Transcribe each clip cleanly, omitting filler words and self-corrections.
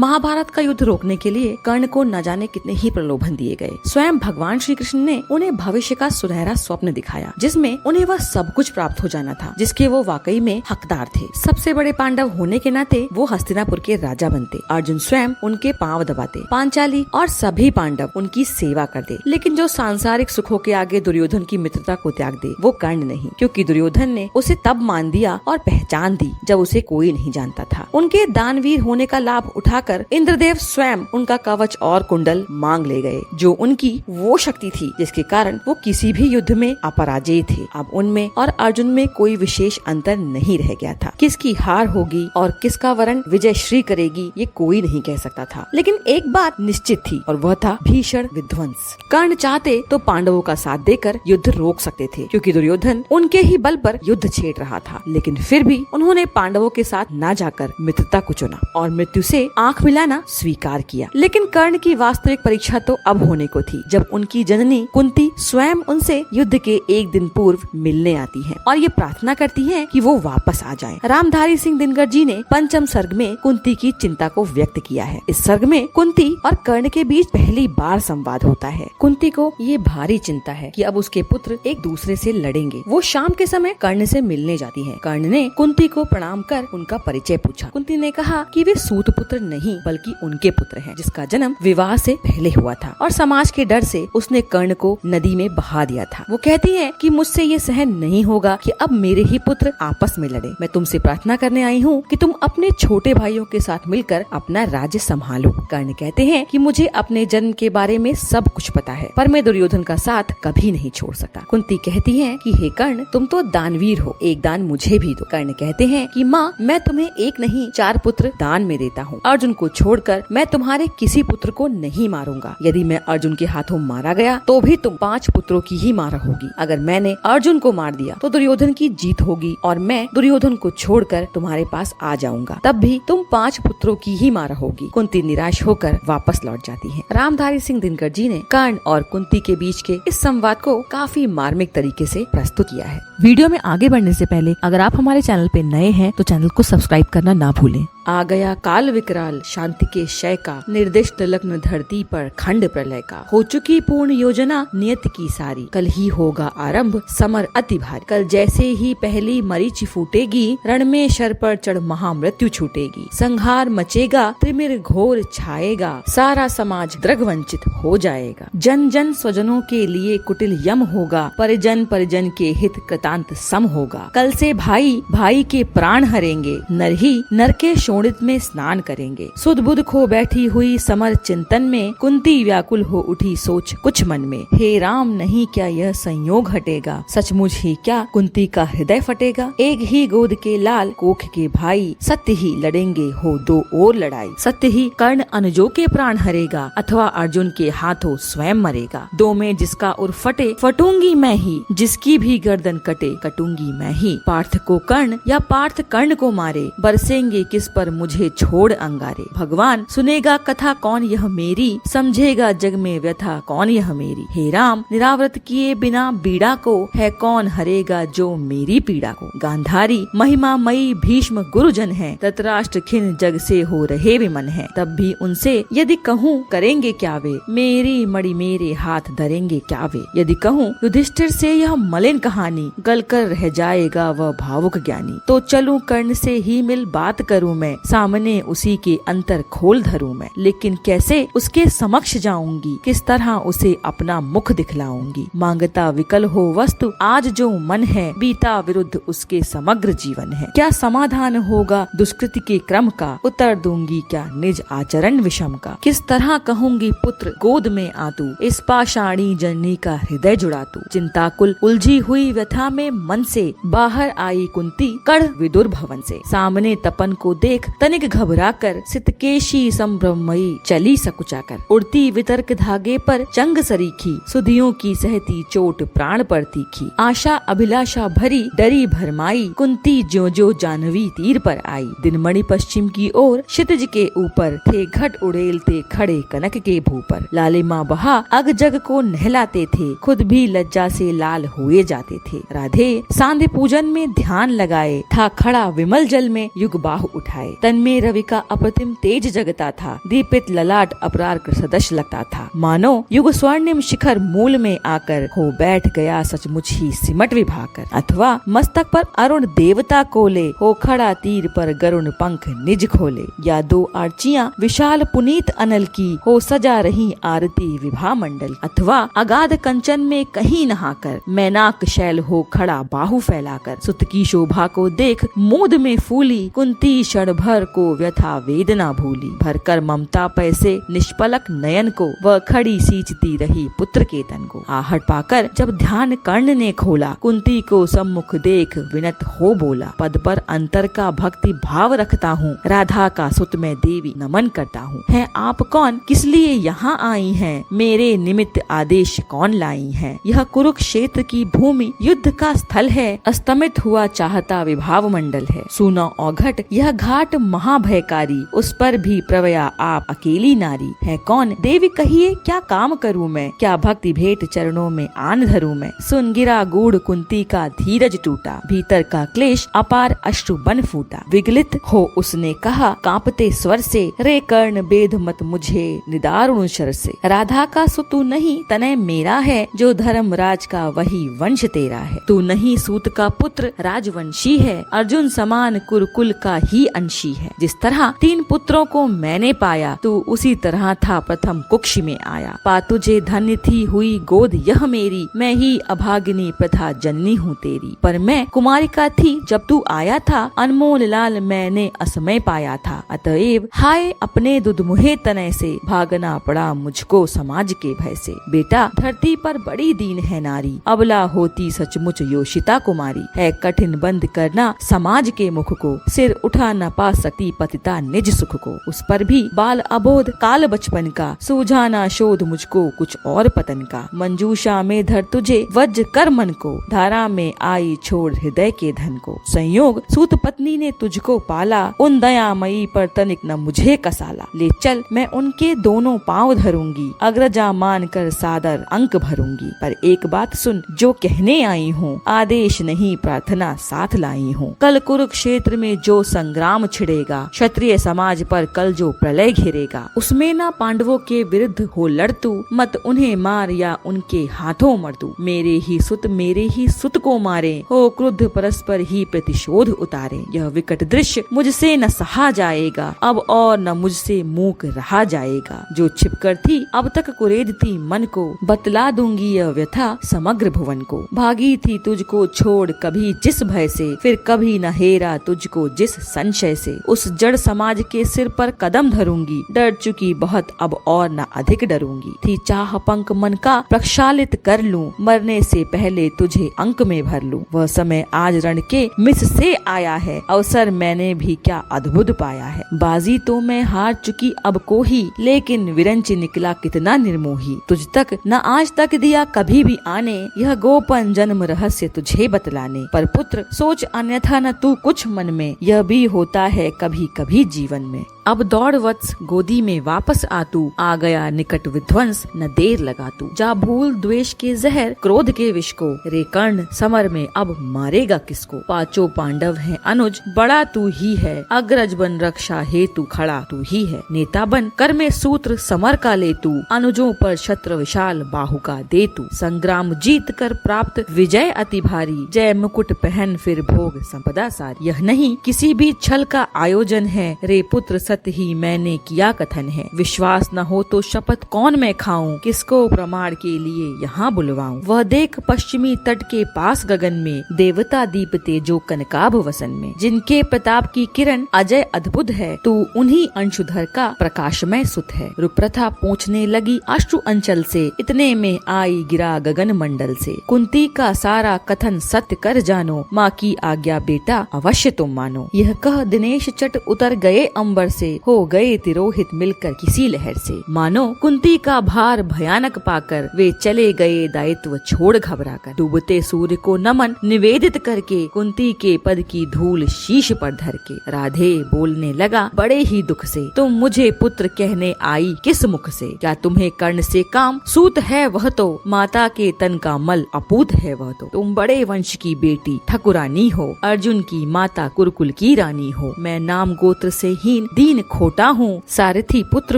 महाभारत का युद्ध रोकने के लिए कर्ण को न जाने कितने ही प्रलोभन दिए गए। स्वयं भगवान श्री कृष्ण ने उन्हें भविष्य का सुनहरा स्वप्न दिखाया, जिसमें उन्हें वह सब कुछ प्राप्त हो जाना था जिसके वो वाकई में हकदार थे। सबसे बड़े पांडव होने के नाते वो हस्तिनापुर के राजा बनते। अर्जुन स्वयं उनके पांव दबाते, पांचाली और सभी पांडव उनकी सेवा करते। लेकिन जो सांसारिक सुखों के आगे दुर्योधन की मित्रता को त्याग दे, वो कर्ण नहीं, क्योंकि दुर्योधन ने उसे तब मान दिया और पहचान दी जब उसे कोई नहीं जानता था। उनके दानवीर होने का लाभ उठाकर इंद्रदेव स्वयं उनका कवच और कुंडल मांग ले गए, जो उनकी वो शक्ति थी जिसके कारण वो किसी भी युद्ध में अपराजय थे। अब उनमें और अर्जुन में कोई विशेष अंतर नहीं रह गया था। किसकी हार होगी और किसका वरण विजय श्री करेगी, ये कोई नहीं कह सकता था। लेकिन एक बात निश्चित थी और वह था भीषण विध्वंस। कर्ण चाहते तो पांडवों का साथ देकर युद्ध रोक सकते थे, क्योंकि दुर्योधन उनके ही बल पर युद्ध छेड़ रहा था। लेकिन फिर भी उन्होंने पांडवों के साथ न जाकर मित्रता को चुना और मृत्यु से आंख मिलाना स्वीकार किया। लेकिन कर्ण की वास्तविक परीक्षा तो अब होने को थी, जब उनकी जननी कुंती स्वयं उनसे युद्ध के एक दिन पूर्व मिलने आती है और ये प्रार्थना करती है कि वो वापस आ जाएं। रामधारी सिंह दिनकर जी ने पंचम सर्ग में कुंती की चिंता को व्यक्त किया है। इस सर्ग में कुंती और कर्ण के बीच पहली बार संवाद होता है। कुंती को ये भारी चिंता है कि अब उसके पुत्र एक दूसरे से लड़ेंगे। वो शाम के समय कर्ण से मिलने जाती है। कर्ण ने कुंती को प्रणाम कर उनका परिचय पूछा। कुंती ने कहा कि वे सूत पुत्र नहीं बल्कि उनके पुत्र हैं, जिसका जन्म विवाह से पहले हुआ था और समाज के डर से उसने कर्ण को नदी में बहा दिया था। वो कहती है कि मुझसे ये सहन नहीं होगा कि अब मेरे ही पुत्र आपस में लड़े। मैं तुमसे प्रार्थना करने आई हूँ कि तुम अपने छोटे भाइयों के साथ मिलकर अपना राज्य संभालो। कर्ण कहते हैं कि मुझे अपने जन्म के बारे में सब कुछ पता है, पर मैं दुर्योधन का साथ कभी नहीं छोड़ सकता। कुंती कहती है कि हे कर्ण, तुम तो दानवीर हो, एक दान मुझे भी दो। कर्ण कहते हैं कि माँ, मैं तुम्हें एक नहीं 4 पुत्र दान में देता हूँ। अर्जुन को छोड़कर मैं तुम्हारे किसी पुत्र को नहीं मारूंगा। यदि मैं अर्जुन के हाथों मारा गया तो भी तुम 5 पुत्रों की ही मारा होगी। अगर मैंने अर्जुन को मार दिया तो दुर्योधन की जीत होगी और मैं दुर्योधन को छोड़कर तुम्हारे पास आ जाऊंगा, तब भी तुम 5 पुत्रों की ही मारा होगी। कुंती निराश होकर वापस लौट जाती है। रामधारी सिंह दिनकर जी ने कर्ण और कुंती के बीच के इस संवाद को काफी मार्मिक तरीके से प्रस्तुत किया है। वीडियो में आगे बढ़ने से पहले अगर आप हमारे चैनल पे नए हैं तो चैनल को सब्सक्राइब करना ना भूलें। आ गया काल विकराल शांति के क्षय का, निर्दिष्ट लग्न धरती पर खंड प्रलय का। हो चुकी पूर्ण योजना नियत की सारी, कल ही होगा आरंभ समर अति भारी। कल जैसे ही पहली मरीच फूटेगी, रण में शर पर चढ़ महामृत्यु छूटेगी। संहार मचेगा त्रिमिर घोर छाएगा, सारा समाज द्रग वंचित हो जाएगा। जन जन स्वजनों के लिए कुटिल यम होगा, परिजन परिजन के हित कृतांत सम होगा। कल से भाई भाई के प्राण हरेंगे, नर ही नर के शोणित में स्नान करेंगे। सुध बुध खो बैठी हुई समर चिंतन में, कुंती व्याकुल हो उठी सोच कुछ मन में। हे राम, नहीं क्या यह संयोग हटेगा, सचमुच ही क्या कुंती का हृदय फटेगा। एक ही गोद के लाल कोख के भाई, सत्य ही लड़ेंगे हो 2 और लड़ाई। सत्य ही कर्ण अनुजों के प्राण हरेगा, अथवा अर्जुन के हाथों स्वयं मरेगा। 2 में जिसका उर फटे फटूंगी मैं ही, जिसकी भी गर्दन कटे कटूंगी मैं ही। पार्थ को कर्ण या पार्थ कर्ण को मारे, बरसेंगे किस पर मुझे छोड़ अंगारे। भगवान सुनेगा कथा कौन यह मेरी, समझेगा जग में व्यथा कौन यह मेरी। हे राम, निरावृत किए बिना बीड़ा को, है कौन हरेगा जो मेरी पीड़ा को। गांधारी महिमा मई भीष्म गुरुजन है, धृतराष्ट्र खिन जग से हो रहे विमन है। तब भी उनसे यदि कहूँ करेंगे क्या वे, मेरी मणि मेरे हाथ धरेंगे क्या वे। यदि कहूँ युधिष्ठिर से यह मलिन कहानी, गल कर रह जाएगा वह भावुक ज्ञानी। तो चलूं कर्ण से ही मिल बात करूं मैं, सामने उसी के अंतर खोल धरूं मैं। लेकिन कैसे उसके समक्ष जाऊंगी, किस तरह उसे अपना मुख दिखलाऊंगी। मांगता विकल हो वस्तु आज जो मन है, बीता विरुद्ध उसके समग्र जीवन है। क्या समाधान होगा दुष्कृति के क्रम का, उत्तर दूंगी क्या निज आचरण विषम का। किस तरह कहूंगी पुत्र गोद में आतू, इस पाषाणी जननी का हृदय जुड़ा तू। चिंताकुल उलझी हुई व्यथा में मन से, बाहर आई कुंती कड़ विदुर भवन से। सामने तपन को देख तनिक घबराकर, सितकेशी संभ्रमयी चली सकुचाकर। उड़ती वितर्क धागे पर चंग सरीखी, सुधियों की सहती चोट प्राण पर तीखी। आशा अभिलाषा भरी डरी भरमाई, कुंती ज्यों ज्यों जानवी तीर पर आई। दिनमणि पश्चिम की ओर क्षितिज के ऊपर, थे घट उड़ेलते खड़े कनक के भूपर। लालिमा बहा अग जग को नहलाते थे, खुद भी लज्जा से लाल हुए जाते थे। राधे सांध्य पूजन में ध्यान लगाए, था खड़ा विमल जल में युग बाहु उठाए। आए। तन में रवि का अप्रतिम तेज जगता था, दीपित ललाट अपरार सदृश लगता था, मानो युग स्वर्णिम शिखर मूल में आकर हो बैठ गया सचमुच ही सिमट विभाकर। अथवा मस्तक पर अरुण देवता कोले, हो खड़ा तीर पर गरुण पंख निज खोले। या दो आर्चियां विशाल पुनीत अनल की, हो सजा रही आरती विभा मंडल। अथवा अगाध कंचन में कहीं नहाकर, मैनाक शैल हो खड़ा बाहु फैलाकर। सुत की शोभा को देख मोद में फूली, कुंती क्षण भर को व्यथा वेदना भूली। भरकर ममता पैसे निष्पलक नयन को, वह खड़ी सींचती रही पुत्र के तन को। आहट पाकर जब ध्यान कर्ण ने खोला, कुंती को सम्मुख देख विनत हो बोला। पद पर अंतर का भक्ति भाव रखता हूँ, राधा का सुत मैं देवी नमन करता हूँ। है आप कौन, किस लिए यहाँ आई हैं, मेरे निमित्त आदेश कौन लाई हैं। यह कुरुक्षेत्र की भूमि युद्ध का स्थल है, अस्तमित हुआ चाहता विभाव मंडल है। सुनो औघट यह घाट महाभयकारी, उस पर भी प्रवया आप अकेली नारी। है कौन देवी कहिए क्या काम करूँ मैं, क्या भक्ति भेंट चरणों में आन धरूँ मैं। सुन गिरा गूढ़ कुंती का धीरज टूटा, भीतर का क्लेश अपार अश्रु बन फूटा। विगलित हो उसने कहा कांपते स्वर से, रे कर्ण बेध मत मुझे निदारुण शर से। राधा का सुतु नहीं तनय मेरा है, जो धर्मराज का वही वंश तेरा है। तू नहीं सूत का पुत्र राजवंशी है, अर्जुन समान कुरुकुल का ही अंशी है। जिस तरह 3 पुत्रों को मैंने पाया, तू उसी तरह था प्रथम कुक्ष में आया। पा तुझे धन्य थी हुई गोद यह मेरी, मैं ही अभागिनी प्रथा जननी हूँ तेरी। पर मैं कुमारिका थी जब तू आया था, अनमोल लाल मैंने असमय पाया था। अतएव हाय अपने दुधमुहे तनय से, भागना पड़ा मुझको समाज के भय से। बेटा धरती पर बड़ी दीन है नारी, अबला होती सचमुच योषिता कुमारी। है कठिन बंद करना समाज के मुख को, सिर उठा न पा सकती पतिता निज सुख को। उस पर भी बाल अबोध काल बचपन का, सूझा ना शोध मुझको कुछ और पतन का। मंजूषा में धर तुझे वज्र कर मन को, धारा में आई छोड़ हृदय के धन को। संयोग सूत पत्नी ने तुझको पाला, उन दयामयी पर तनिक न मुझे कसाला। ले चल मैं उनके दोनों पांव धरूंगी, अग्रजा मान कर सादर अंक भरूंगी। पर एक बात सुन जो कहने आई हूँ, आदेश नहीं प्रार्थना साथ लाई हूँ। कल कुरुक्षेत्र में जो संग्राम छिड़ेगा, क्षत्रिय समाज पर कल जो प्रलय घिरेगा, उसमें ना पांडवों के विरुद्ध हो लड़ तू, मत उन्हें मार या उनके हाथों मर तू। मेरे ही सुत को मारे, हो क्रुद्ध परस्पर ही प्रतिशोध उतारे। यह विकट दृश्य मुझसे न सहा जाएगा, अब और न मुझसे मूक रहा जाएगा। जो छिपकर थी अब तक कुरेदती मन को, बतला दूंगी यह व्यथा समग्र भुवन को। भागी थी तुझको छोड़ कभी जिस भय से, फिर कभी न हेरा तुझको जिस संशय से। उस जड़ समाज के सिर पर कदम धरूंगी, डर चुकी बहुत अब और न अधिक डरूंगी। थी चाह पंख मन का प्रक्षालित कर लूं, मरने से पहले तुझे अंक में भर लूं। वह समय आज रण के मिस से आया है, अवसर मैंने भी क्या अद्भुत पाया है। बाजी तो मैं हार चुकी अब को ही, लेकिन विरंच निकला कितना निर्मोही। तुझ तक न आज तक दिया कभी भी आने, यह गोपन जन्म रहस्य तुझे बतलाने। पर पुत्र सोच अन्यथा न तू कुछ मन में, यह भी होता है कभी कभी जीवन में। अब दौड़ वत्स गोदी में वापस आ तू, आ गया निकट विध्वंस न देर लगा तू। जा भूल द्वेष के जहर क्रोध के विष को, रे कर्ण समर में अब मारेगा किसको। पांचों पांडव हैं अनुज बड़ा तू ही है, अग्रज बन रक्षा हेतु खड़ा तू ही है। नेता बन कर में सूत्र समर का ले तू, अनुजों पर छत्र विशाल बाहु का दे तू। संग्राम जीत कर प्राप्त विजय अति भारी, जय मुकुट पहन फिर भोग संपदा सारी। यह नहीं किसी भी छल का आयोजन है, रे पुत्र सत्य ही मैंने किया कथन है। विश्वास न हो तो शपथ कौन मैं खाऊं, किसको प्रमाण के लिए यहाँ बुलवाऊं। वह देख पश्चिमी तट के पास गगन में, देवता दीपते जो कनकाभ वसन में। जिनके प्रताप की किरण अजय अद्भुत है, तू उन्हीं अंशुधर का प्रकाशमय सुत है। रुप्रथा पूछने लगी अश्रु अंचल से, इतने में आई गिरा गगन मंडल से। कुंती का सारा कथन सत्य कर जानो, माँ की आज्ञा बेटा अवश्य तुम मानो। यह कह दिनेश चट उतर गए अंबर से, से हो गए तिरोहित मिलकर किसी लहर से। मानो कुंती का भार भयानक पाकर वे चले गए दायित्व छोड़ घबराकर। डूबते सूर्य को नमन निवेदित करके कुंती के पद की धूल शीश पर धर के राधे बोलने लगा बड़े ही दुख से, तुम मुझे पुत्र कहने आई किस मुख से? क्या तुम्हें कर्ण से काम सूत है वह तो, माता के तन का मल अपूत है वह तो। तुम बड़े वंश की बेटी ठकुरानी हो, अर्जुन की माता कुरुकुल की रानी हो। मैं नाम गोत्र से हीन दीन खोटा हूँ, सारथी पुत्र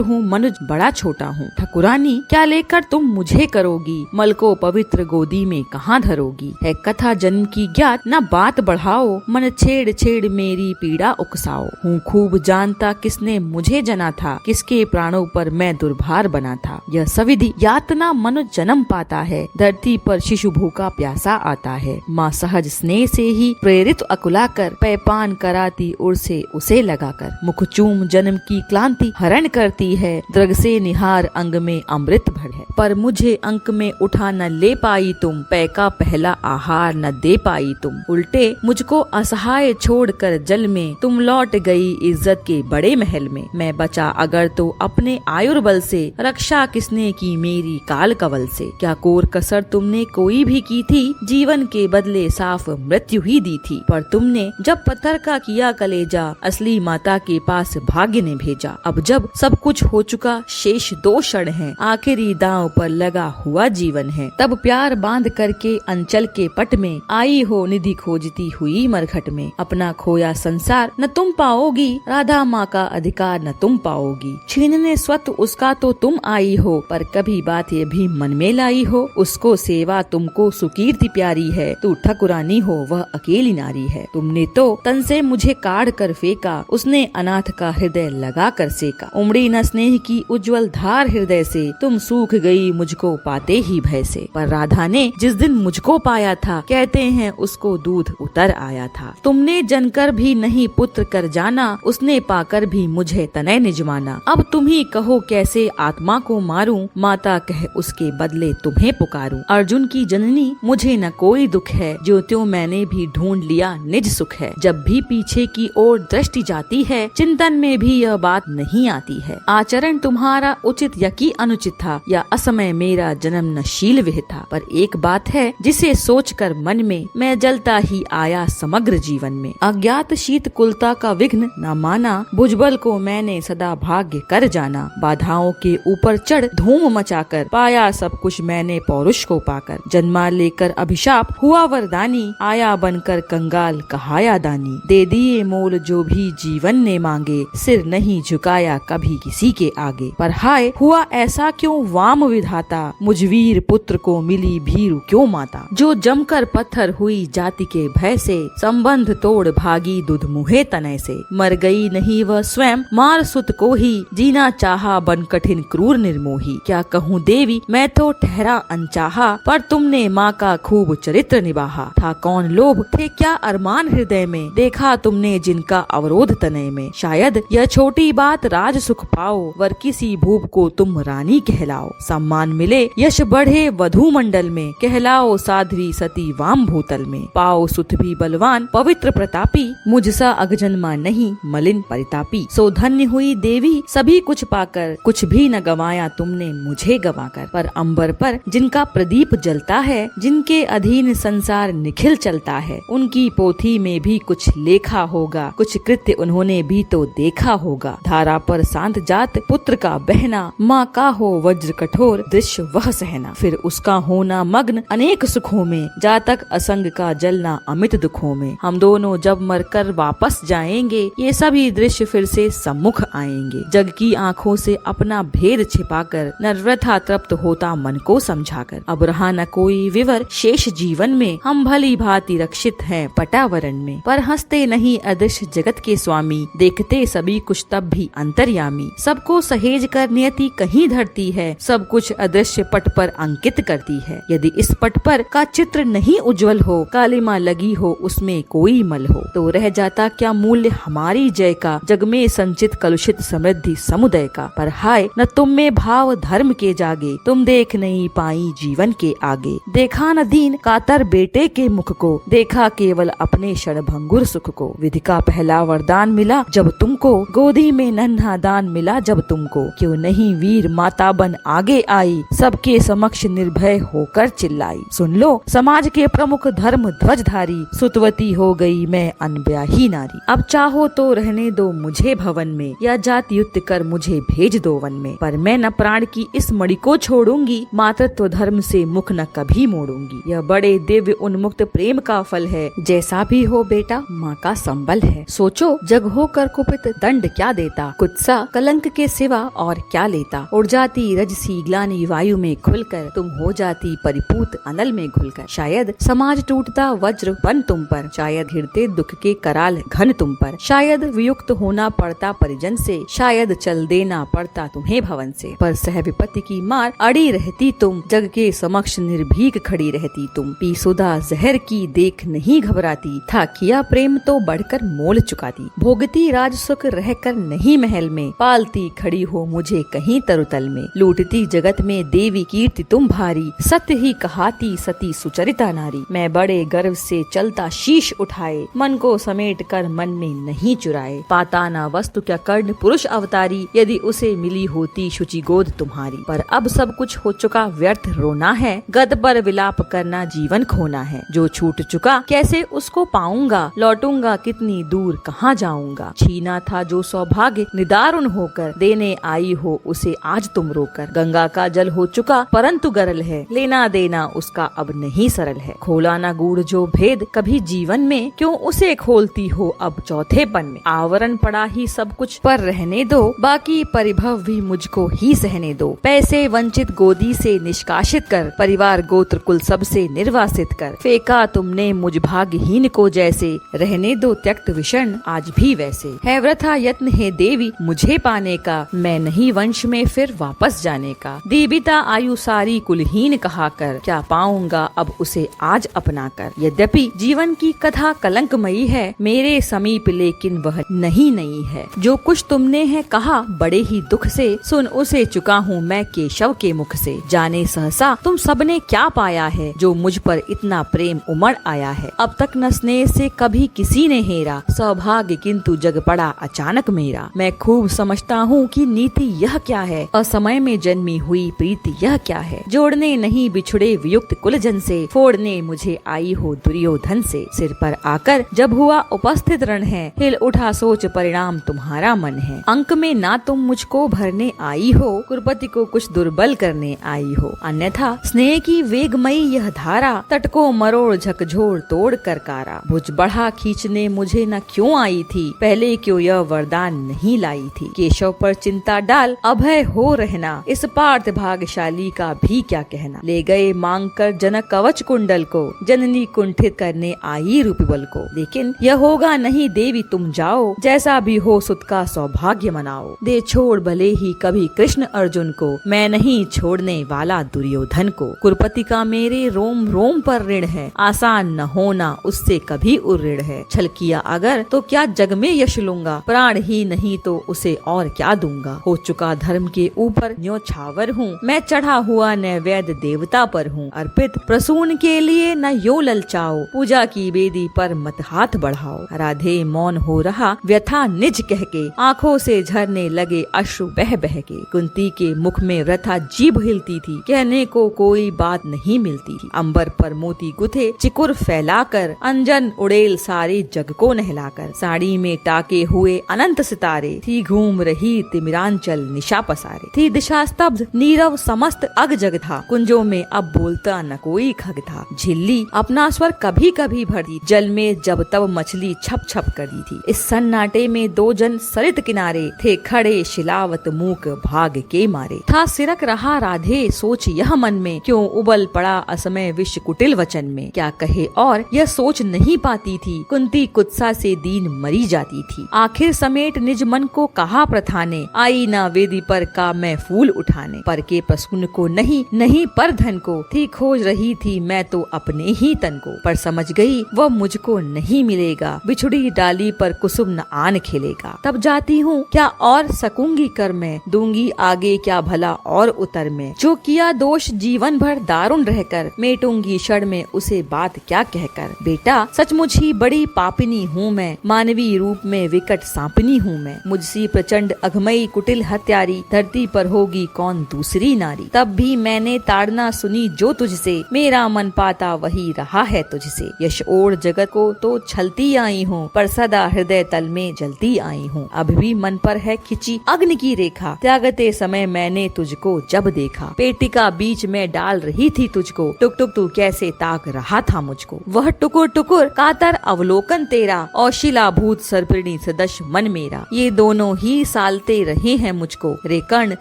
हूँ मनुज बड़ा छोटा हूँ। ठकुरानी क्या लेकर तुम मुझे करोगी, मल को पवित्र गोदी में कहाँ धरोगी? है कथा जन्म की ज्ञात न बात बढ़ाओ, मन छेड़ छेड़ मेरी पीड़ा उकसाओ। हूँ खूब जानता किसने मुझे जना था, किसके प्राणों पर मैं दुर्भार बना था। यह सविधि यातना मनुष्य जन्म पाता है, धरती पर शिशु भूखा प्यासा आता है। माँ सहज स्नेह से ही प्रेरित अकुला कर, पैपान कराती उर से उसे लगाकर। मुख चूम जन्म की क्लांति हरण करती है, द्रग से निहार अंग में अमृत भर है। पर मुझे अंक में उठा न ले पाई तुम, पै का पहला आहार न दे पाई तुम। उल्टे मुझको असहाय छोड़कर जल में, तुम लौट गई इज्जत के बड़े महल में। मैं बचा अगर तो अपने आयुर्बल से, रक्षा किसने की मेरी काल कवल से। क्या कोर कसर तुमने कोई भी की थी, जीवन के बदले साफ मृत्यु ही दी थी। पर तुमने जब पत्थर का किया कलेजा, असली माता के पास भाग्य ने भेजा। अब जब सब कुछ हो चुका शेष 2 क्षण है, आखिरी दांव पर लगा हुआ जीवन है। तब प्यार बांध करके अंचल के पट में, आई हो निधि खोजती हुई मरघट में। अपना खोया संसार न तुम पाओगी, राधा माँ का अधिकार न तुम पाओगी। छीनने स्वत उसका तो तुम आई हो, पर कभी बात ये भी मन में लाई हो, उसको सेवा तुमको सुकीर्ति प्यारी है। तू ठकुरानी हो वह अकेली नारी है। तुमने तो तन से मुझे काढ़ कर फेंका, उसने अनाथ का हृदय लगा कर सेका। उमड़ी न स्नेह की उज्जवल धार हृदय से, तुम सूख गई मुझको पाते ही भय से। पर राधा ने जिस दिन मुझको पाया था, कहते हैं उसको दूध उतर आया था। तुमने जनकर भी नहीं पुत्र कर जाना, उसने पाकर भी मुझे तनय निज माना। अब तुम ही कहो कैसे आत्मा को मारूं, माता कह उसके बदले तुम्हें पुकारूं। अर्जुन की जननी मुझे न कोई दुख है, जो त्यों मैंने भी ढूंढ लिया निज सुख है। जब भी पीछे की ओर दृष्टि जाती है, चिंतन में भी यह बात नहीं आती है। आचरण तुम्हारा उचित या की अनुचित था, या असमय मेरा जन्म नशील विह था। पर एक बात है जिसे सोचकर मन में, मैं जलता ही आया समग्र जीवन में। अज्ञात शीत कुलता का विघ्न न माना, भुजबल को मैंने सदा भाग्य कर जाना। बाधाओं के ऊपर चढ़ धूम मचाकर, पाया सब कुछ मैंने पौरुष को पाकर। जन्मा लेकर अभिशाप हुआ वरदानी, आया बनकर कंगाल कहाया दानी। दे दिए मोल जो भी जीवन ने मांगे, सिर नहीं झुकाया कभी किसी के आगे। पर हाय हुआ ऐसा क्यों वाम विधाता, मुझवीर पुत्र को मिली भीरु क्यों माता। जो जमकर पत्थर हुई जाति के भय से, संबंध तोड़ भागी दुध मुहे तनय से। मर गई नहीं वह स्वयं मार सुत को ही, जीना चाहा बन कठिन क्रूर निर्मोही। क्या कहूँ देवी मैं तो ठहरा अनचाहा, पर तुमने माँ का खूब चरित्र निभाहा। था कौन लोभ थे क्या अरमान हृदय में, देखा तुमने जिनका अवरोध तनय में। शायद यह छोटी बात राज सुख पाओ, वर किसी भूप को तुम रानी कहलाओ। सम्मान मिले यश बढ़े वधु मंडल में, कहलाओ साध्वी सती वाम भूतल में। पाओ सुत भी बलवान पवित्र प्रतापी, मुझसा अगजन्मा नहीं मलिन परितापी। सो धन्य हुई देवी सभी कुछ पाकर, कुछ भी न गवाया तुमने मुझे गवाकर। पर अंबर पर जिनका प्रदीप जलता है, जिनके अधीन संसार निखिल चलता है, उनकी पोथी में भी कुछ लेखा होगा, कुछ कृत्य उन्होंने भी तो देखा होगा। धारा पर शांत जात पुत्र का बहना, माँ का हो वज्र कठोर दृश्य वह सहना। फिर उसका होना मग्न अनेक सुखों में, जातक असंग का जलना अमित दुखों में। हम दोनों जब मरकर वापस जाएंगे, ये सभी दृश्य फिर से सम्मुख आएंगे। जग की आँखों से अपना भेद छिपाकर, नर्वथा तृप्त होता मन को समझाकर। अब रहा न कोई विवर शेष जीवन में, हम भली भांति रक्षित हैं पटावरण में। पर हंसते नहीं अदृश्य जगत के स्वामी, देखते सभी कुछ तब भी अंतर्यामी। सबको सहेज कर नियति कहीं धरती है, सब कुछ अदृश्य पट पर अंकित करती है। यदि इस पट पर का चित्र नहीं उज्जवल हो, कालिमा लगी हो उसमें कोई मल हो, तो रह जाता क्या मूल्य हमारी जय का, जग में संचित कलुषित समृद्धि समुदय का। पर हाय न तुम में भाव धर्म के जागे, तुम देख नहीं पाई जीवन के आगे। देखा न दीन कातर बेटे के मुख को, देखा केवल अपने क्षणभंगुर सुख को। विधि का पहला वरदान मिला जब तुमको, गोदी में नन्हा दान मिला जब तुमको, क्यों नहीं वीर माता बन आगे आई, सबके समक्ष निर्भय होकर चिल्लाई। सुन लो समाज के प्रमुख धर्म ध्वजधारी, सुतवती हो गई मैं अनब्याही नारी। अब चाहो तो रहने दो मुझे भवन में, या जाति युक्त कर मुझे भेज दो वन में, पर मैं न प्राण की इस मणि को छोड़ूंगी, मातृत्व धर्म से मुख न कभी मोड़ूंगी। यह बड़े दिव्य उन्मुक्त प्रेम का फल है, जैसा भी हो बेटा माँ का संबल है। सोचो जग हो कर कुपित दंड क्या देता, कुत्सा कलंक के सिवा और क्या लेता। उड़ जाती रजसी ग्लानि वायु में खुलकर, तुम हो जाती परिपूत अनल में घुलकर। शायद समाज टूटता वज्र बन तुम पर, शायद घिरते दुख के कराल घन तुम पर, शायद वियुक्त होना पड़ता परिजन से, शायद चल देना पड़ता तुम्हें भवन से। पर सह विपत्ति की मार अड़ी रहती तुम, जग के समक्ष निर्भीक खड़ी रहती तुम। पीसुदा जहर की देख नहीं घबराती, था किया प्रेम तो बढ़कर मोल चुकाती। भोगती राज सुख रहकर नहीं महल में, पालती खड़ी हो मुझे कहीं तरुतल में। लूटती जगत में देवी कीर्ति तुम भारी, सत्य ही कहाती सती सुचरिता नारी। मैं बड़े गर्व से चलता शीश उठाए, मन को समेट कर मन में नहीं चुराए। पाता ना वस्तु क्या कर्ण पुरुष अवतारी, यदि उसे मिली होती शुचि गोद तुम्हारी। पर अब सब कुछ हो चुका व्यर्थ रोना है, गद पर विलाप करना जीवन खोना है। जो छूट चुका कैसे उसको पाऊंगा, लौटूंगा कितनी दूर कहाँ जाऊंगा। छीना था जो सौभाग्य निदारुण होकर, देने आई हो उसे आज तुम रोकर। गंगा का जल हो चुका परंतु गरल है, लेना देना उसका अब नहीं सरल है। खोला ना गूढ़ जो भेद कभी जीवन में, क्यों उसे खोलती हो अब चौथेपन में। आवरण पड़ा ही सब कुछ पर रहने दो, बाकी परिभव भी मुझको ही सहने दो। पैसे वंचित गोदी से निष्कासित कर, परिवार गोत्र कुल सब से निर्वासित कर। फेंका तुमने मुझ भाग्यहीन को जैसे, रहने दो त्यक्त विषण आज भी वैसे। है वृथा यत्न है देवी मुझे पाने का, मैं नहीं वंश में फिर वापस जाने का। दीबिता आयु सारी कुलहीन कहा कर, क्या पाऊंगा अब उसे आज अपना कर। यद्यपि जीवन की कथा कलंकमयी है, मेरे समीप लेकिन वह नहीं है। जो कुछ तुमने है कहा बड़े ही दुख से, सुन उसे चुका हूँ मैं केशव के मुख से। जाने सहसा तुम सबने क्या पाया है, जो मुझ पर इतना प्रेम उमड़ आया है। अब तक न स्नेह से कभी किसी ने हेरा, सौभाग्य किंतु जग पड़ा अचानक मेरा। मैं खूब समझता हूँ कि नीति यह क्या है, असमय में जन्मी हुई प्रीति यह क्या है। जोड़ने नहीं बिछुड़े वियुक्त कुलजन से, फोड़ने मुझे आई हो दुर्योधन से। सिर पर आकर जब हुआ उपस्थित रण है, हिल उठा सोच परिणाम तुम्हारा मन है। अंक में ना तुम मुझको भरने आई हो, कुरपति को कुछ दुर्बल करने आई हो। अन्यथा स्नेह की वेगमयी यह धारा, तट को मरोड़ झकझोर तोड़ कर कारा। भुज बढ़ा खींचने मुझे न क्यों आई थी, पहले क्यों यह वरदान नहीं लाई थी। केशव पर चिंता डाल अभय हो रहना, इस पार्थ भाग्यशाली का भी क्या कहना। ले गए मांग कर जनक कवच कुंडल को, जननी कुंठित करने आई रूपबल को। लेकिन यह होगा नहीं देवी तुम जाओ, जैसा भी हो सुत का सौभाग्य मनाओ। दे छोड़ भले ही कभी कृष्ण अर्जुन को, मैं नहीं छोड़ने वाला दुर्योधन को। कुरपति का मेरे रोम रोम पर ऋण है, आसान न होना उससे कभी उऋण है। छल किया अगर तो क्या जग में यश लूंगा, प्राण ही नहीं तो उसे और क्या दूंगा। हो चुका धर्म के ऊपर न्यो छावर हूँ, मैं चढ़ा हुआ नैवेद्य देवता पर हूँ। अर्पित प्रसून के लिए न यो ललचाओ, पूजा की वेदी पर मत हाथ बढ़ाओ। राधे मौन हो रहा व्यथा निज कह के, आँखों से झरने लगे अश्रु बह बह के। कुंती के मुख में व्यथा जीभ हिलती थी, कहने को कोई बात नहीं मिलती थी। अंबर पर मोती गुथे चिकुर फैलाकर, अंजन उड़ेल सारे जग को नहलाकर। साड़ी में टाके हुए अनंत सितारे, थी घूम रही तिमिरांचल निशा पसारे। थी दिशा स्तब्ध नीरव समस्त अग जग था, कुंजों में अब बोलता न कोई खग था। झिल्ली अपना स्वर कभी कभी भरती, जल में जब तब मछली छप छप करी थी। इस सन्नाटे में दो जन सरित किनारे, थे खड़े शिलावत मूक भाग के मारे। था सिरक रहा राधे सोच यह मन में, क्यों उबल पड़ा असमय विष कुटिल वचन में। क्या कहे और यह सोच नहीं पाती थी, कुंती कुत्सा से दीन मरी जाती थी। आखिर समेट निज मन को कहा प्रथाने, आई ना वेदी पर का मैं फूल उठाने। पर के प्रसून को नहीं पर धन को, थी खोज रही थी मैं तो अपने ही तन को। पर समझ गई वह मुझको नहीं मिलेगा, बिछुड़ी डाली पर कुसुम न आन खिलेगा। तब जाती हूँ क्या और सकूंगी कर मैं, दूंगी आगे क्या भला और उतर में। जो किया दोष जीवन भर दारुण रहकर, मेटूंगी क्षण में उसे बात क्या कहकर। बेटा सचमुच ही बड़ी पापिनी हूँ मैं, मानवी रूप में विकट सा कांपनी हूँ मैं, मुझसी प्रचंड अघमई कुटिल हत्यारी, धरती पर होगी कौन दूसरी नारी। तब भी मैंने ताड़ना सुनी जो तुझसे, मेरा मन पाता वही रहा है तुझसे। यश ओढ़ जगत को तो छलती आई हूँ, पर सदा हृदय तल में जलती आई हूँ। अब भी मन पर है खिंची अग्नि की रेखा, त्यागते समय मैंने तुझको जब देखा। पेटिका बीच में डाल रही थी तुझको, टुक टुक तू कैसे ताक रहा था मुझको। वह टुकुर टुकुर कातर अवलोकन तेरा, और शिलाभूत सर्पिणी सदृश मन मेरा। ये दोनों ही सालते रहे हैं मुझको, रे कर्ण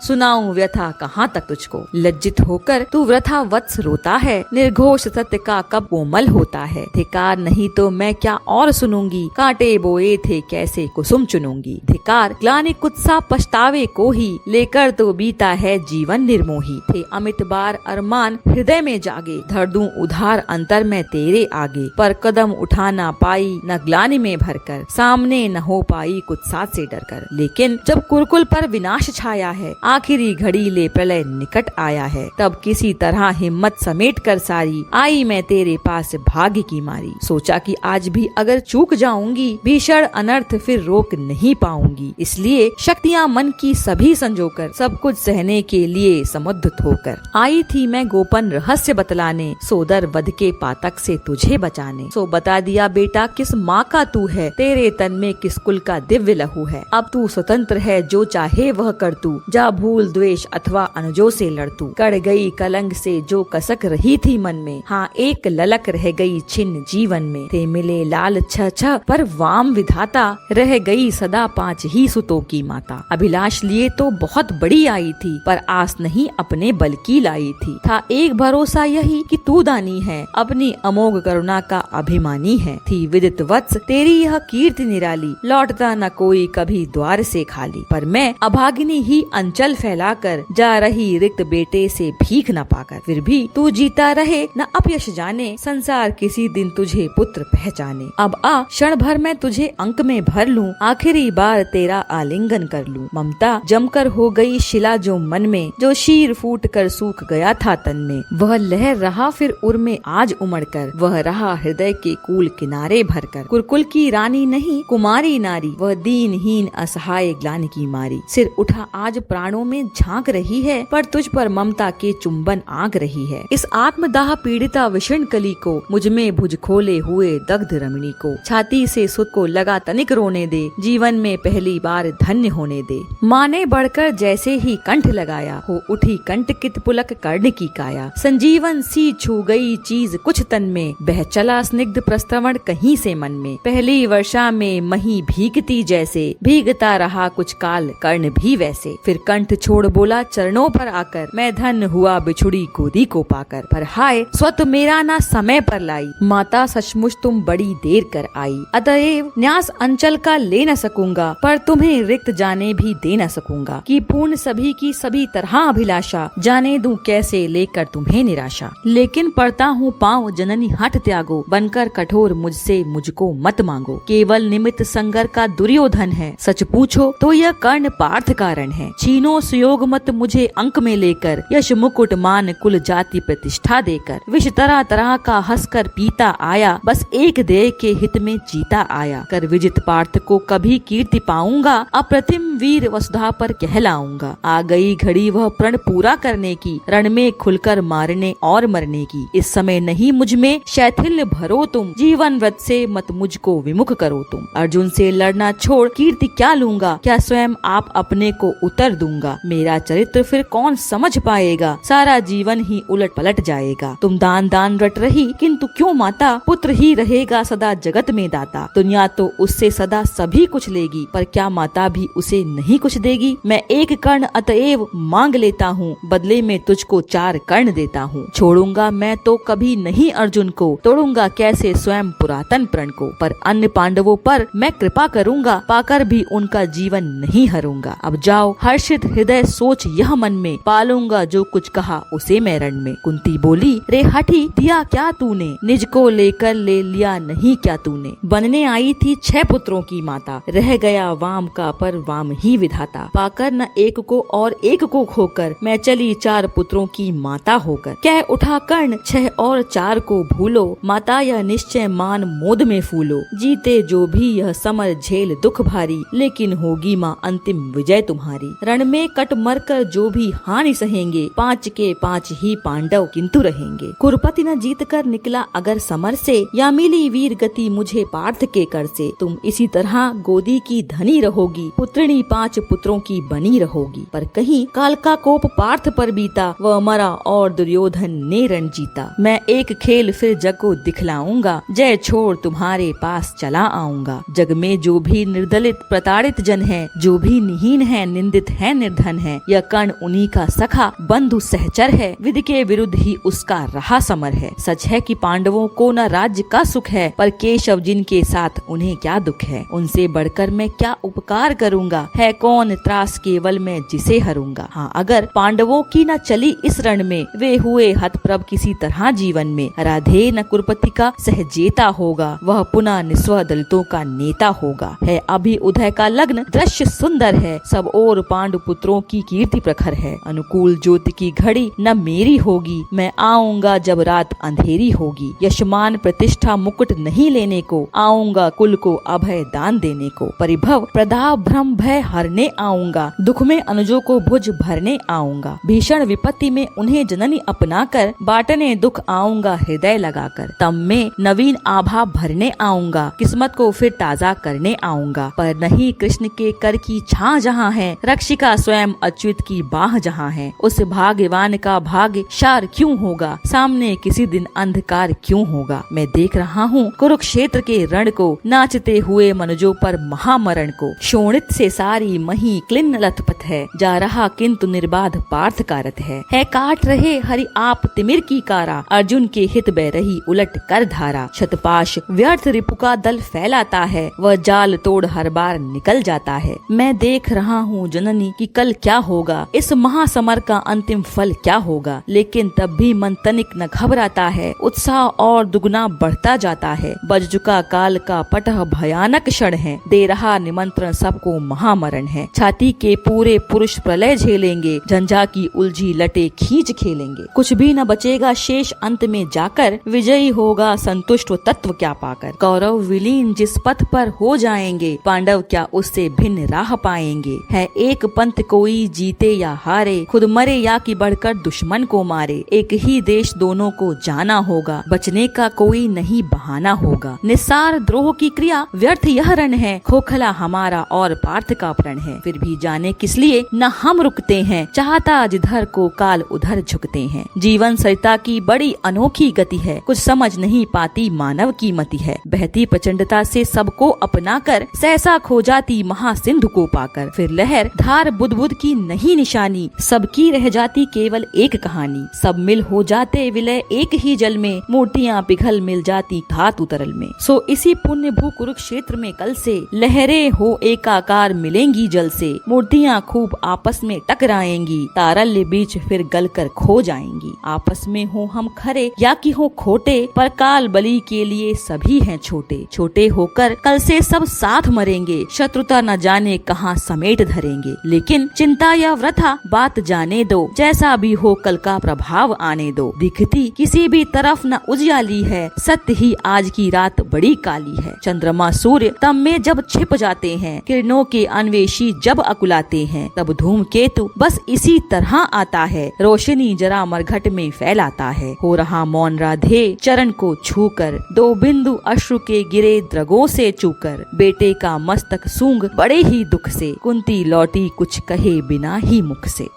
सुनाऊं व्यथा कहाँ तक तुझको। लज्जित होकर तू वृथा वत्स रोता है, निर्घोष सत्य का कब कोमल होता है। धिकार नहीं तो मैं क्या और सुनूंगी, कांटे बोए थे कैसे कुसुम चुनूंगी। धिकार ग्लानि कुत्सा पछतावे को ही, लेकर तो बीता है जीवन निर्मोही। थे अमित बार अरमान हृदय में जागे, धर दूं उधार अंतर में तेरे आगे। पर कदम उठा ना पाई न ग्लानि में भरकर, सामने न हो पाई कुत्सा से डरकर। लेकिन जब कुरुकुल पर विनाश छाया है, आखिरी घड़ी ले प्रलय निकट आया है, तब किसी तरह हिम्मत समेट कर सारी, आई मैं तेरे पास भाग्य की मारी। सोचा कि आज भी अगर चूक जाऊंगी, भीषण अनर्थ फिर रोक नहीं पाऊंगी। इसलिए शक्तियाँ मन की सभी संजोकर, सब कुछ सहने के लिए समुद्ध होकर आई थी मैं गोपन रहस्य बतलाने, सोदर वध के पातक से तुझे बचाने। सो बता दिया बेटा किस माँ का तू है, तेरे तन में किस कुल का दिव्य लहू है। अब तू स्वतंत्र है, जो चाहे वह कर तू, जा भूल द्वेष अथवा अनुजों से लड़ तू। कड़ गई कलंक से जो कसक रही थी मन में, हाँ एक ललक रह गई छिन्न जीवन में। थे मिले लाल छह पर वाम विधाता, रह गई सदा 5 ही सुतों की माता। अभिलाष लिए तो बहुत बड़ी आई थी, पर आस नहीं अपने बल की लाई थी। था एक भरोसा यही कि तू दानी है, अपनी अमोघ करुणा का अभिमानी है। थी विदित वत्स तेरी यह कीर्ति निराली, लौटता न कोई कभी द्वार से खाली। पर मैं अभागिनी ही अंचल फैलाकर, जा रही रिक्त बेटे से भीख न पाकर। फिर भी तू जीता रहे न अपयश जाने, संसार किसी दिन तुझे पुत्र पहचाने। अब आ क्षण भर मैं तुझे अंक में भर लूं, आखिरी बार तेरा आलिंगन कर लूं। ममता जमकर हो गई शिला जो मन में, जो शीर फूट कर सूख गया था तन में। वह लहर रहा फिर उर में आज उमड़ कर, वह रहा हृदय के कूल किनारे भर कर। कुरकुल की रानी नहीं कुमारी नारी, वह दीनहीन असहाय ग्लानि की मारी। सिर उठा आज प्राणों में झांक रही है, पर तुझ पर ममता के चुंबन आग रही है। इस आत्मदाह पीड़िता विषण कली को, मुझ में भुज खोले हुए दग्ध रमणी को। छाती से सुत को लगा तनिक रोने दे, जीवन में पहली बार धन्य होने दे। माँ ने बढ़कर जैसे ही कंठ लगाया, हो उठी कंटकित पुलक कर्ण की काया। संजीवन सी छू गई चीज कुछ तन में, बह चला स्निग्ध प्रस्तवण कहीं से मन में। पहली वर्षा में मही भीगती जैसे, भीगता रहा कुछ काल कर्ण भी वैसे। फिर कंठ छोड़ बोला चरणों पर आकर, मैं धन्य हुआ बिछुड़ी गोदी को पाकर। पर हाय स्वत मेरा ना समय पर लाई, माता सचमुच तुम बड़ी देर कर आई। अतएव न्यास अंचल का ले न सकूंगा, पर तुम्हें रिक्त जाने भी दे न सकूंगा। कि पूर्ण सभी की सभी तरह अभिलाषा, जाने दूं कैसे लेकर तुम्हें निराशा। लेकिन पड़ता हूँ पाँव जननी हठ त्यागो, बनकर कठोर मुझसे मुझको मत मांगो। केवल निमित्त संगर का दुर्योधन है, सच पूछो तो यह कर्ण पार्थ कारण है। छीनो सुयोग मत मुझे अंक में लेकर, यश मुकुट मान कुल जाति प्रतिष्ठा देकर। विष तरह तरह का हंसकर पीता आया, बस एक देह के हित में जीता आया। कर विजित पार्थ को कभी कीर्ति पाऊंगा, अप्रतिम वीर वसुधा पर कहलाऊंगा। आ गई घड़ी वह प्रण पूरा करने की, रण में खुलकर मारने और मरने की। इस समय नहीं मुझ में शैथिल्य भरो तुम, जीवन व्रत से मत मुझको विमुख करो तुम। अर्जुन से लड़ना छोड़ कीर्ति क्या लूंगा, क्या स्वयं आप अपने को उतर दूंगा। मेरा चरित्र फिर कौन समझ पाएगा, सारा जीवन ही उलट पलट जाएगा। तुम दान दान रट रही, किंतु क्यों माता, पुत्र ही रहेगा सदा जगत में दाता। दुनिया तो उससे सदा सभी कुछ लेगी, पर क्या माता भी उसे नहीं कुछ देगी। मैं एक कर्ण अतएव मांग लेता हूँ, बदले में तुझको 4 कर्ण देता हूँ। छोड़ूंगा मैं तो कभी नहीं अर्जुन को, तोड़ूंगा कैसे स्वयं पुरातन प्रण को। पर अन्य पांडवों पर मैं कृपा करूंगा, पाकर भी उनका जीवन नहीं हरूंगा। अब जाओ हर्षित हृदय सोच यह मन में, पालूंगा जो कुछ कहा उसे मैं रण में। कुंती बोली रे हठी दिया क्या तूने, निज को लेकर ले लिया नहीं क्या तूने। बनने आई थी 6 पुत्रों की माता, रह गया वाम का पर वाम ही विधाता। पाकर न एक को और एक को खोकर, मैं चली 4 पुत्रों की माता होकर। कह उठा कर्ण 6 और 4 को भूलो, माता यह निश्चय मान मोद में फूलो। जीते जो भी यह समर झेल खेल दुख भारी, लेकिन होगी माँ अंतिम विजय तुम्हारी। रण में कट मर कर जो भी हानि सहेंगे, 5 के 5 ही पांडव किंतु रहेंगे। कुरुपति न जीत कर निकला अगर समर से, या मिली वीर गति मुझे पार्थ के कर से। तुम इसी तरह गोदी की धनी रहोगी, पुत्रिणी 5 पुत्रों की बनी रहोगी। पर कहीं काल का कोप पार्थ पर बीता, वह मरा और दुर्योधन ने रण जीता। मैं एक खेल फिर जग को दिखलाऊंगा, जय छोड़ तुम्हारे पास चला आऊंगा। जग में जो भी निर्दलित प्रताड़ित जन है, जो भी निहीन है निंदित है निर्धन है, यह कर्ण उन्हीं का सखा बंधु सहचर है। विधि के विरुद्ध ही उसका रहा समर है। सच है कि पांडवों को न राज्य का सुख है, पर केशव जिनके साथ उन्हें क्या दुख है। उनसे बढ़कर मैं क्या उपकार करूंगा, है कौन त्रास केवल मैं जिसे हरूंगा। हाँ, अगर पांडवों की न चली इस रण में, वे हुए हतप्रभ किसी तरह जीवन में। राधे न कुरुपति का सहजेता होगा, वह पुनः निस्व दलितों का नेता होगा। है अभी उदय का लग्न दृश्य सुंदर है, सब और पांडु पुत्रों की कीर्ति प्रखर है। अनुकूल ज्योति की घड़ी न मेरी होगी, मैं आऊंगा जब रात अंधेरी होगी। यशमान प्रतिष्ठा मुकुट नहीं लेने को, आऊंगा कुल को अभय दान देने को। परिभव प्रदाप भ्रम भय हरने आऊंगा, दुख में अनुजों को भुज भरने आऊंगा। भीषण विपत्ति में उन्हें जननी अपना कर, बांटने दुख आऊंगा हृदय लगाकर। तम में नवीन आभा भरने आऊंगा, किस्मत को फिर ताजा करने आऊंगा। पर नहीं कृष्ण के कर की छां जहाँ है, रक्षिका स्वयं अच्युत की बाह जहाँ है। उस भाग्यवान का भाग्य शार क्यों होगा, सामने किसी दिन अंधकार क्यों होगा। मैं देख रहा हूँ कुरुक्षेत्र के रण को, नाचते हुए मनुजों पर महामरण को। शोणित से सारी मही क्लिन्न लथपथ है, जा रहा किंतु निर्बाध पार्थ का रथ है। काट रहे हरि आप तिमिर की कारा, अर्जुन के हित बह रही उलट कर धारा। शतपाश व्यर्थ रिपु का दल फैलाता है, वह जाल तोड़ हर बार निकल जाता है। मैं देख रहा हूँ जननी कि कल क्या होगा, इस महासमर का अंतिम फल क्या होगा। लेकिन तब भी मन तनिक न घबराता है, उत्साह और दुगना बढ़ता जाता है। बज चुका काल का पटह भयानक क्षण है, दे रहा निमंत्रण सबको महामरण है। छाती के पूरे पुरुष प्रलय झेलेंगे, झंझा की उलझी लटे खींच खेलेंगे। कुछ भी न बचेगा शेष अंत में जाकर, विजयी होगा संतुष्ट वो तत्व क्या पाकर। कौरव विलीन जिस पथ पर हो जाएंगे, पांडव क्या उससे भिन्न राह पाएंगे। है एक पंथ कोई जीते या हारे, खुद मरे या कि बढ़कर दुश्मन को मारे। एक ही देश दोनों को जाना होगा, बचने का कोई नहीं बहाना होगा। निस्सार द्रोह की क्रिया व्यर्थ यह रण है, खोखला हमारा और पार्थ का प्रण है। फिर भी जाने किस लिए न हम रुकते हैं, चाहता जिधर को काल उधर झुकते हैं। जीवन सरिता की बड़ी अनोखी गति है, कुछ समझ नहीं पाती मानव की मति है। बहती प्रचंडता से सबको अपना कर, सहसा खो जाती महासिंधु को पाकर। फिर लहर धार बुध बुध की नहीं निशानी, सबकी रह जाती केवल एक कहानी। सब मिल हो जाते विलय एक ही जल में, मूर्तियाँ पिघल मिल जाती धातु तरल में। सो इसी पुण्य भू कुरुक्षेत्र में कल से, लहरें हो एकाकार मिलेंगी जल से। मूर्तियाँ खूब आपस में टकराएंगी, तारल्य बीच फिर गल कर खो जाएंगी। आपस में हो हम खरे या कि हो खोटे, पर काल बलि के लिए सभी हैं छोटे। छोटे होकर कल से सब साथ मरेंगे, शत्रुता न जाने कहाँ समेट धरेंगे। लेकिन चिंता या वृथा बात जाने दो, जैसा भी हो कल का प्रभाव आने दो। दिखती किसी भी तरफ न उजियाली है, सत्य ही आज की रात बड़ी काली है। चंद्रमा सूर्य तम में जब छिप जाते हैं, किरणों के अन्वेषी जब अकुलाते हैं, तब धूमकेतु बस इसी तरह आता है, रोशनी जरा मरघट में फैलाता है। हो रहा मौन राधे चरण को छूकर, 2 बिंदु अश्रु के गिरे द्रगों से चूकर। बेटे का मस्तक सूंघ बड़े ही दुख से, कुंती लौटी कुछ कहे बिना ही मुख से।